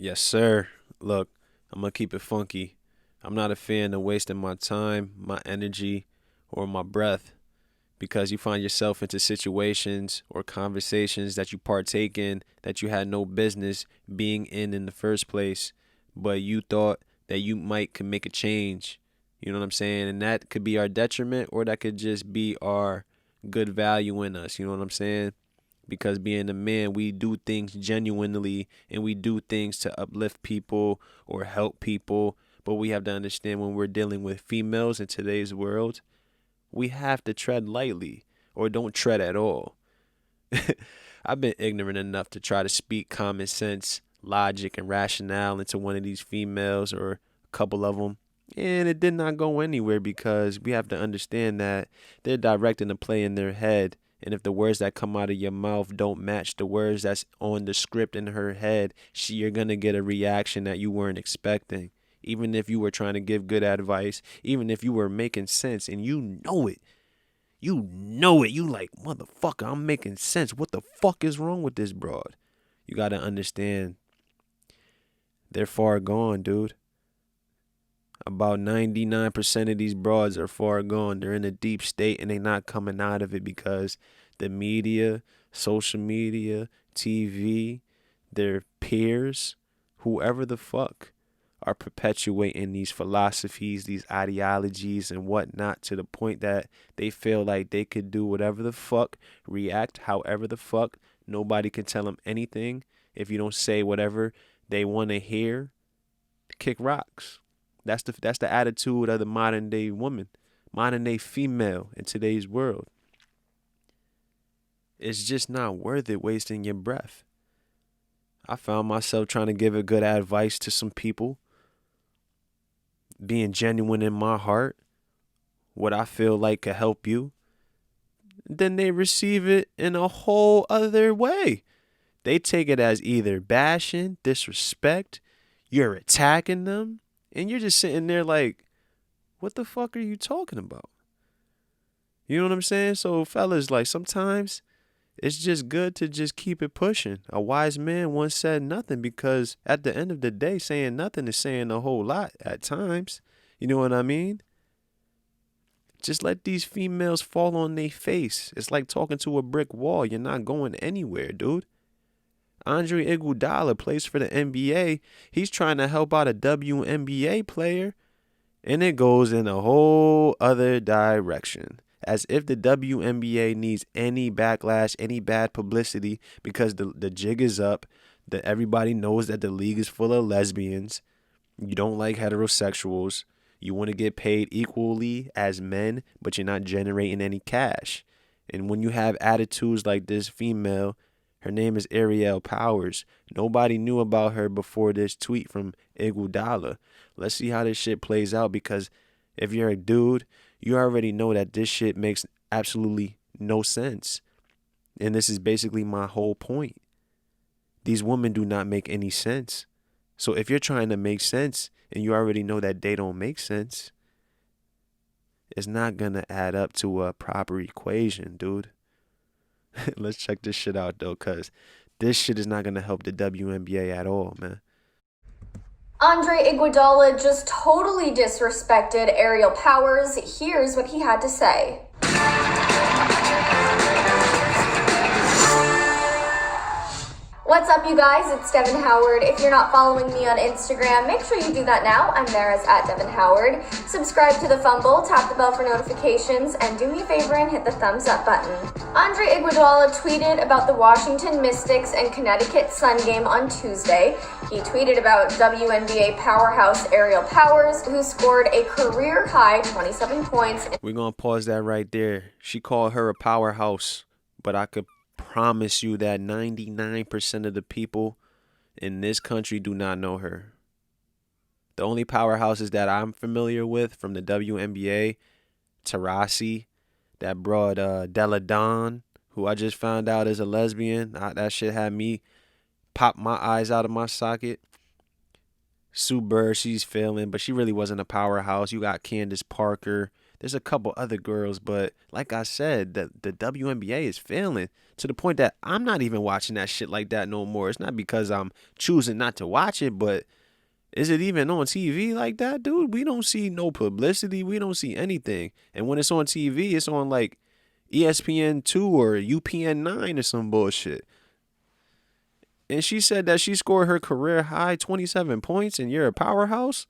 Yes, sir. Look, I'm gonna keep it funky. I'm not a fan of wasting my time, my energy, or my breath because you find yourself into situations or conversations that you partake in that you had no business being in the first place, but you thought that you might could make a change. You know what I'm saying? And that could be our detriment or that could just be our good value in us. You know what I'm saying? Because being a man, we do things genuinely and we do things to uplift people or help people. But we have to understand when we're dealing with females in today's world, we have to tread lightly or don't tread at all. I've been ignorant enough to try to speak common sense, logic, and rationale into one of these females or a couple of them. And it did not go anywhere because we have to understand that they're directing the play in their head. And if the words that come out of your mouth don't match the words that's on the script in her head, you're going to get a reaction that you weren't expecting. Even if you were trying to give good advice, even if you were making sense and you know it. You know it. You like, motherfucker, I'm making sense. What the fuck is wrong with this broad? You got to understand, they're far gone, dude. About 99% of these broads are far gone. They're in a deep state and they're not coming out of it because the media, social media, TV, their peers, whoever the fuck, are perpetuating these philosophies, these ideologies, and whatnot to the point that they feel like they could do whatever the fuck, react however the fuck. Nobody can tell them anything if you don't say whatever they want to hear. Kick rocks. That's the attitude of the modern day woman, modern day female in today's world. It's just not worth it wasting your breath. I found myself trying to give a good advice to some people, being genuine in my heart, what I feel like could help you. Then they receive it in a whole other way. They take it as either bashing, disrespect, you're attacking them, and you're just sitting there like, what the fuck are you talking about? You know what I'm saying? So, fellas, like sometimes it's just good to just keep it pushing. A wise man once said nothing because at the end of the day, saying nothing is saying a whole lot at times. You know what I mean? Just let these females fall on their face. It's like talking to a brick wall. You're not going anywhere, dude. Andre Iguodala plays for the NBA. He's trying to help out a WNBA player, and it goes in a whole other direction. As if the WNBA needs any backlash, any bad publicity, because the jig is up. That everybody knows that the league is full of lesbians. You don't like heterosexuals. You want to get paid equally as men, but you're not generating any cash. And when you have attitudes like this female, her name is Ariel Powers. Nobody knew about her before this tweet from Iguodala. Let's see how this shit plays out because if you're a dude, you already know that this shit makes absolutely no sense. And this is basically my whole point. These women do not make any sense. So if you're trying to make sense and you already know that they don't make sense, it's not going to add up to a proper equation, dude. Let's check this shit out, though, because this shit is not going to help the WNBA at all, man. Andre Iguodala just totally disrespected Ariel Powers. Here's what he had to say. What's up, you guys? It's Devin Howard. If you're not following me on Instagram, make sure you do that now. I'm there as @DevinHoward. Subscribe to The Fumble, tap the bell for notifications, and do me a favor and hit the thumbs up button. Andre Iguodala tweeted about the Washington Mystics and Connecticut Sun game on Tuesday. He tweeted about WNBA powerhouse Ariel Powers, who scored a career-high 27 points. We're going to pause that right there. She called her a powerhouse, but I could promise you that 99% of the people in this country do not know her. The only powerhouses that I'm familiar with from the WNBA, Taurasi, that broad Della Don, who I just found out is a lesbian. That shit had me pop my eyes out of my socket. Sue Bird, she's failing, but she really wasn't a powerhouse. You got Candace Parker. There's a couple other girls, but like I said, the WNBA is failing to the point that I'm not even watching that shit like that no more. It's not because I'm choosing not to watch it, but is it even on TV like that, dude? We don't see no publicity. We don't see anything. And when it's on TV, it's on like ESPN2 or UPN9 or some bullshit. And she said that she scored her career high 27 points and you're a powerhouse?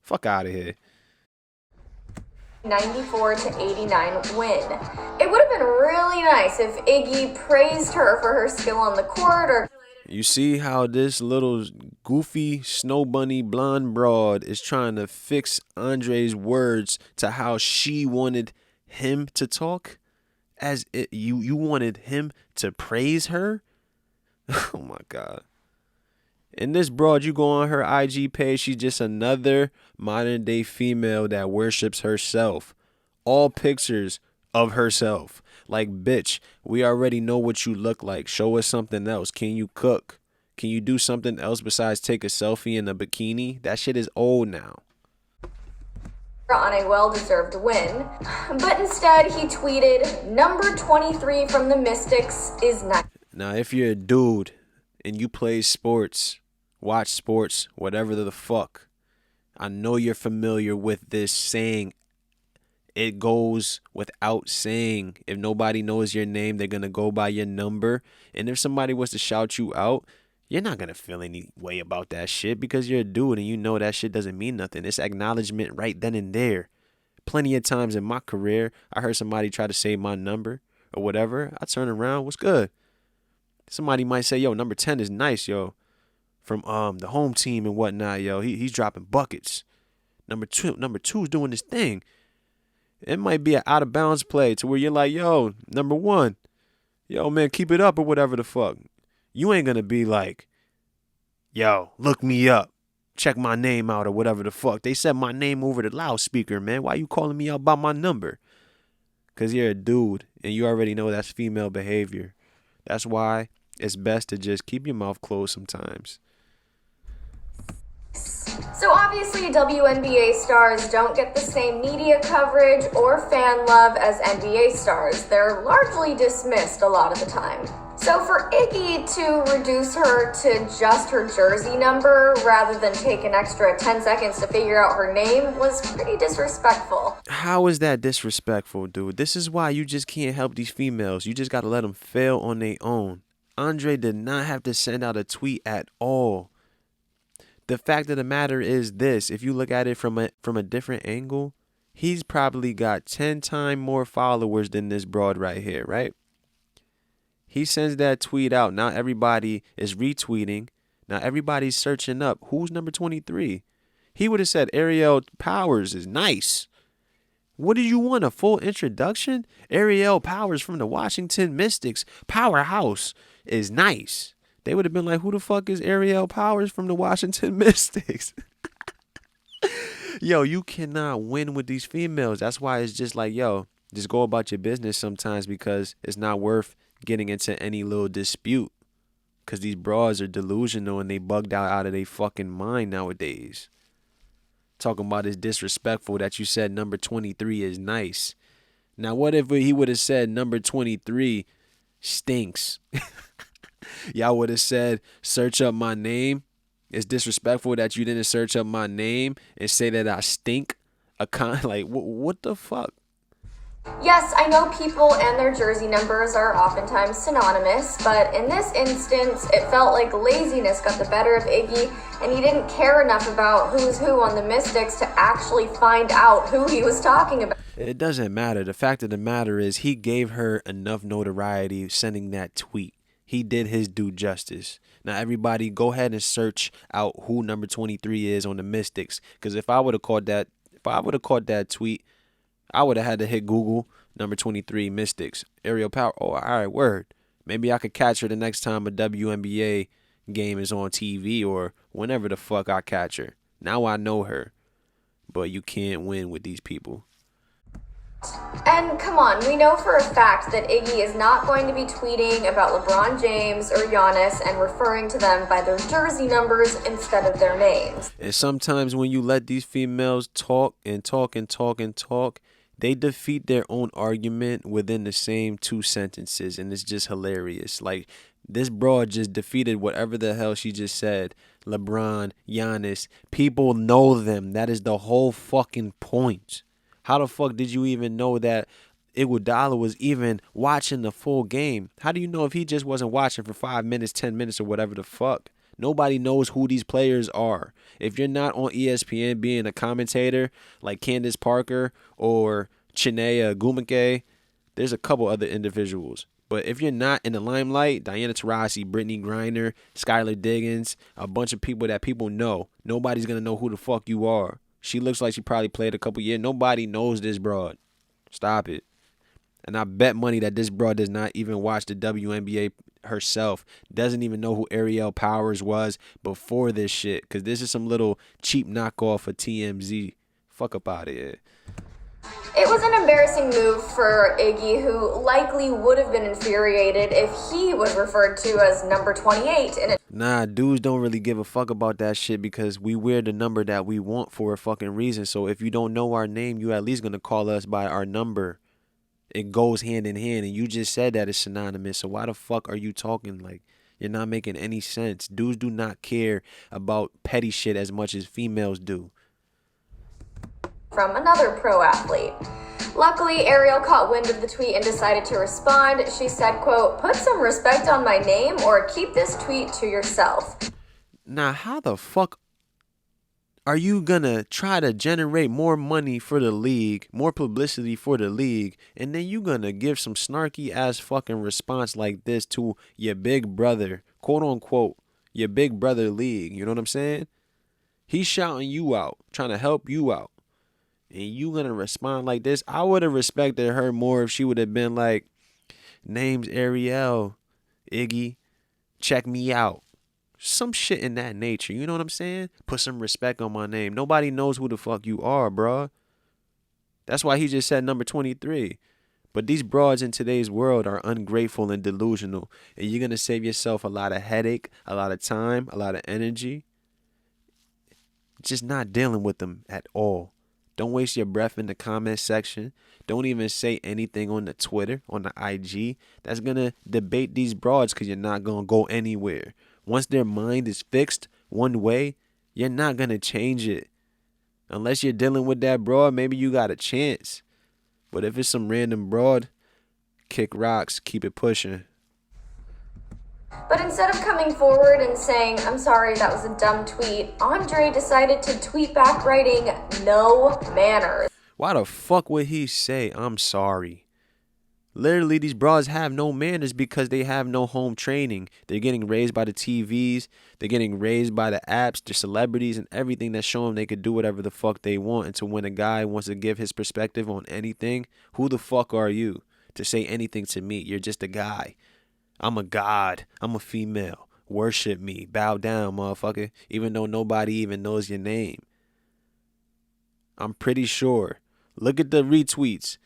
Fuck out of here. 94-89 win. It would have been really nice if Iggy praised her for her skill on the court or... You see how this little goofy snow bunny blonde broad is trying to fix Andre's words to how she wanted him to talk? You wanted him to praise her? Oh my God. And this broad, you go on her IG page, she's just another modern day female that worships herself. All pictures of herself. Like, bitch, we already know what you look like. Show us something else. Can you cook? Can you do something else besides take a selfie in a bikini? That shit is old now. On a well-deserved win. But instead, he tweeted, number 23 from the Mystics is nice. Now, if you're a dude and you play sports, watch sports, whatever the fuck, I know you're familiar with this saying. It goes without saying. If nobody knows your name, they're going to go by your number. And if somebody was to shout you out, you're not going to feel any way about that shit because you're a dude and you know that shit doesn't mean nothing. It's acknowledgement right then and there. Plenty of times in my career, I heard somebody try to say my number or whatever. I turn around, what's good? Somebody might say, yo, number 10 is nice, yo. From the home team and whatnot, yo. He's dropping buckets. Number two is doing this thing. It might be an out of bounds play to where you're like, yo, number 1, yo, man, keep it up or whatever the fuck. You ain't going to be like, yo, look me up. Check my name out or whatever the fuck. They said my name over the loudspeaker, man. Why you calling me out by my number? Because you're a dude and you already know that's female behavior. That's why it's best to just keep your mouth closed sometimes. So obviously WNBA stars don't get the same media coverage or fan love as NBA stars. They're largely dismissed a lot of the time. So for Iggy to reduce her to just her jersey number rather than take an extra 10 seconds to figure out her name was pretty disrespectful. How is that disrespectful, dude? This is why you just can't help these females. You just got to let them fail on their own. Andre did not have to send out a tweet at all. The fact of the matter is this. If you look at it from a different angle, he's probably got 10 times more followers than this broad right here, right? He sends that tweet out. Now everybody is retweeting. Now everybody's searching up. Who's number 23? He would have said Ariel Powers is nice. What did you want? A full introduction? Ariel Powers from the Washington Mystics. Powerhouse is nice. They would have been like, who the fuck is Ariel Powers from the Washington Mystics? Yo, you cannot win with these females. That's why it's just like, yo, just go about your business sometimes because it's not worth getting into any little dispute. Because these broads are delusional and they bugged out of their fucking mind nowadays. Talking about it's disrespectful that you said number 23 is nice. Now, what if he would have said number 23 stinks? Y'all would have said, search up my name. It's disrespectful that you didn't search up my name and say that I stink. Like, what the fuck? Yes, I know people and their jersey numbers are oftentimes synonymous, but in this instance, it felt like laziness got the better of Iggy, and he didn't care enough about who's who on the Mystics to actually find out who he was talking about. It doesn't matter. The fact of the matter is he gave her enough notoriety sending that tweet. He did his due justice. Now, everybody, go ahead and search out who number 23 is on the Mystics. Because if I would have caught that tweet, I would have had to hit Google number 23 Mystics. Ariel Power. Oh, all right, word. Maybe I could catch her the next time a WNBA game is on TV or whenever the fuck I catch her. Now I know her. But you can't win with these people. And come on, we know for a fact that Iggy is not going to be tweeting about LeBron James or Giannis and referring to them by their jersey numbers instead of their names. And sometimes when you let these females talk and talk and talk and talk, They defeat their own argument within the same two sentences, and it's just hilarious. Like, this broad just defeated whatever the hell she just said. LeBron, Giannis, people know them. That is the whole fucking point. How the fuck did you even know that Iguodala was even watching the full game? How do you know if he just wasn't watching for 5 minutes, 10 minutes, or whatever the fuck? Nobody knows who these players are. If you're not on ESPN being a commentator like Candace Parker or Chinea Gumake, there's a couple other individuals. But if you're not in the limelight, Diana Taurasi, Brittany Griner, Skylar Diggins, a bunch of people that people know, nobody's going to know who the fuck you are. She looks like she probably played a couple years. Nobody knows this broad. Stop it. And I bet money that this broad does not even watch the WNBA herself. Doesn't even know who Ariel Powers was before this shit. Because this is some little cheap knockoff of TMZ. Fuck up out of here. It was an embarrassing move for Iggy, who likely would have been infuriated if he was referred to as number 28 in a Nah, dudes don't really give a fuck about that shit because we wear the number that we want for a fucking reason. So if you don't know our name, you at least gonna call us by our number. It goes hand in hand, and you just said that it's synonymous. So why the fuck are you talking like you're not making any sense? Dudes do not care about petty shit as much as females do. from another pro athlete. Luckily, Ariel caught wind of the tweet and decided to respond. She said, quote, "Put some respect on my name or keep this tweet to yourself." Now, how the fuck are you gonna try to generate more money for the league, more publicity for the league, and then you gonna give some snarky ass fucking response like this to your big brother, quote unquote, your big brother league? You know what I'm saying? He's shouting you out, trying to help you out. And you gonna respond like this? I would have respected her more if she would have been like, "Name's Ariel, Iggy, check me out." Some shit in that nature, you know what I'm saying? Put some respect on my name. Nobody knows who the fuck you are, bruh. That's why he just said number 23. But these broads in today's world are ungrateful and delusional. And you're going to save yourself a lot of headache, a lot of time, a lot of energy. Just not dealing with them at all. Don't waste your breath in the comment section. Don't even say anything on the Twitter, on the IG. That's going to debate these broads because you're not going to go anywhere. Once their mind is fixed one way, you're not going to change it. Unless you're dealing with that broad, maybe you got a chance. But if it's some random broad, kick rocks, keep it pushing. But instead of coming forward and saying, "I'm sorry, that was a dumb tweet," Andre decided to tweet back writing, "No manners." Why the fuck would he say, "I'm sorry"? Literally, these broads have no manners because they have no home training. They're getting raised by the TVs. They're getting raised by the apps, the celebrities, and everything that show them they could do whatever the fuck they want. And so when a guy wants to give his perspective on anything, who the fuck are you to say anything to me? You're just a guy. I'm a god. I'm a female. Worship me. Bow down, motherfucker. Even though nobody even knows your name. I'm pretty sure. Look at the retweets.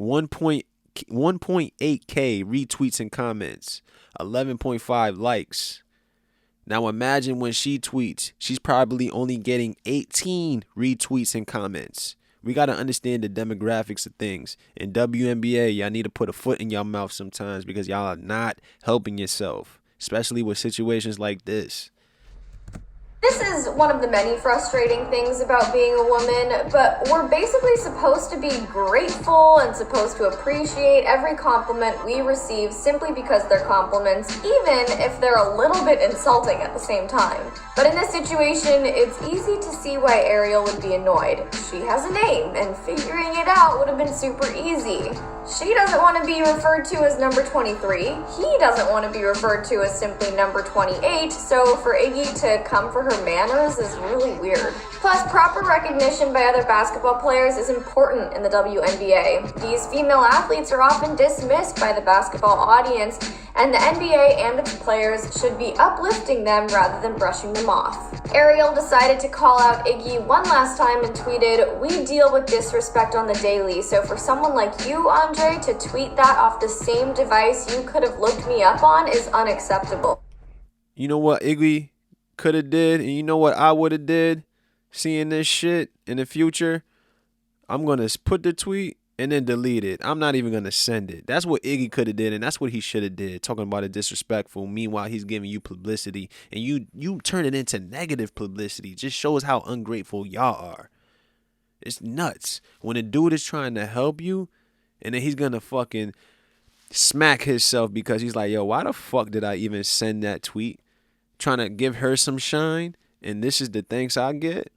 1.8K retweets and comments, 11.5 likes. Now imagine when she tweets, she's probably only getting 18 retweets and comments. We got to understand the demographics of things. In WNBA, y'all need to put a foot in your mouth sometimes because y'all are not helping yourself, especially with situations like this. This is one of the many frustrating things about being a woman, but we're basically supposed to be grateful and supposed to appreciate every compliment we receive simply because they're compliments, even if they're a little bit insulting at the same time. But in this situation, it's easy to see why Ariel would be annoyed. She has a name, and figuring it out would have been super easy. She doesn't want to be referred to as number 23. He doesn't want to be referred to as simply number 28, so for Iggy to come for her manners is really weird. Plus, proper recognition by other basketball players is important in the WNBA. These female athletes are often dismissed by the basketball audience, and the NBA and its players should be uplifting them rather than brushing them off. Ariel decided to call out Iggy one last time and tweeted, "We deal with disrespect on the daily, so for someone like you, Andre, to tweet that off the same device you could have looked me up on is unacceptable." You know what Iggy could have did, and you know what I would have did? Seeing this shit in the future, I'm going to put the tweet and then delete it. I'm not even gonna send it. That's what Iggy could have did, and that's what he should have did. Talking about it disrespectful. Meanwhile, he's giving you publicity, and you turn it into negative publicity. Just shows how ungrateful y'all are. It's nuts when a dude is trying to help you, and then he's gonna fucking smack himself because he's like, yo, why the fuck did I even send that tweet? Trying to give her some shine, and this is the thanks I get.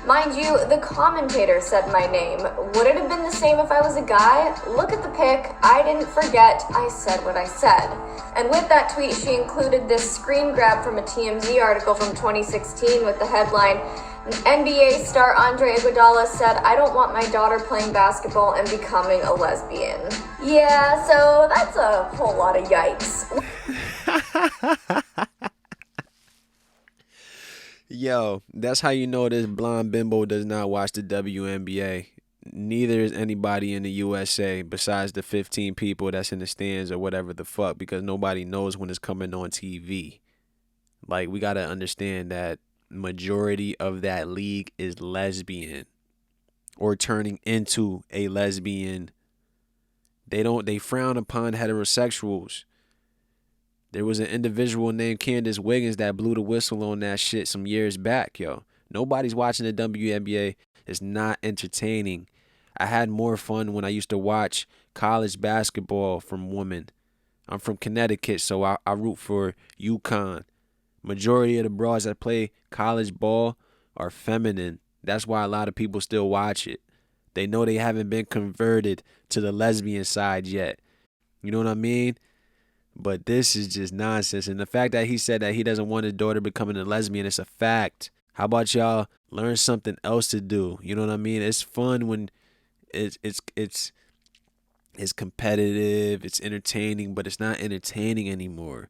Mind you, the commentator said my name. Would it have been the same if I was a guy? Look at the pic. I didn't forget. I said what I said. And with that tweet, she included this screen grab from a TMZ article from 2016 with the headline, NBA star Andre Iguodala said, I don't want my daughter playing basketball and becoming a lesbian. Yeah, so that's a whole lot of yikes. Yo, that's how you know this blonde bimbo does not watch the WNBA. Neither is anybody in the USA besides the 15 people that's in the stands or whatever the fuck, because nobody knows when it's coming on TV. Like, we got to understand that majority of that league is lesbian or turning into a lesbian. They frown upon heterosexuals. There was an individual named Candace Wiggins that blew the whistle on that shit some years back, yo. Nobody's watching the WNBA. It's not entertaining. I had more fun when I used to watch college basketball from women. I'm from Connecticut, so I root for UConn. Majority of the broads that play college ball are feminine. That's why a lot of people still watch it. They know they haven't been converted to the lesbian side yet. You know what I mean? But this is just nonsense. And the fact that he said that he doesn't want his daughter becoming a lesbian, it's a fact. How about y'all learn something else to do? You know what I mean? It's fun when it's competitive, it's entertaining, but it's not entertaining anymore.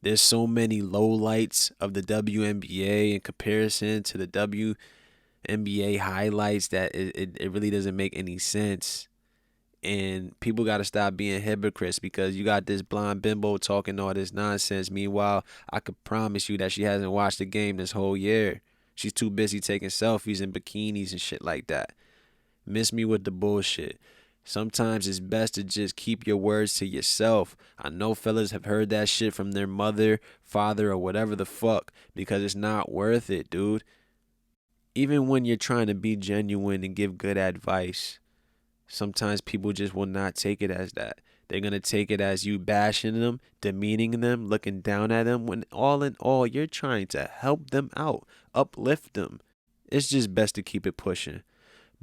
There's so many lowlights of the WNBA in comparison to the WNBA highlights that it really doesn't make any sense. And people got to stop being hypocrites because you got this blonde bimbo talking all this nonsense. Meanwhile, I could promise you that she hasn't watched the game this whole year. She's too busy taking selfies in bikinis and shit like that. Miss me with the bullshit. Sometimes it's best to just keep your words to yourself. I know fellas have heard that shit from their mother, father, or whatever the fuck because it's not worth it, dude. Even when you're trying to be genuine and give good advice, sometimes people just will not take it as that. They're going to take it as you bashing them, demeaning them, looking down at them, when all in all, you're trying to help them out, uplift them. It's just best to keep it pushing.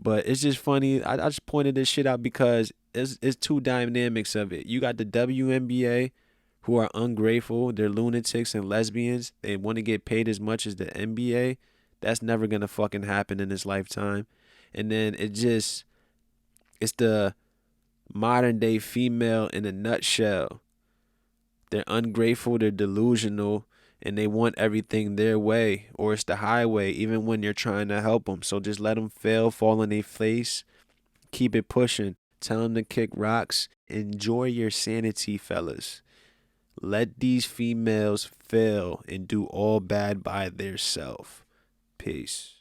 But it's just funny. I just pointed this shit out because it's two dynamics of it. You got the WNBA who are ungrateful. They're lunatics and lesbians. They want to get paid as much as the NBA. That's never going to fucking happen in this lifetime. And then it's the modern day female in a nutshell. They're ungrateful, they're delusional, and they want everything their way, or it's the highway, even when you're trying to help them. So just let them fail, fall on their face, keep it pushing. Tell them to kick rocks. Enjoy your sanity, fellas. Let these females fail and do all bad by theirself. Peace.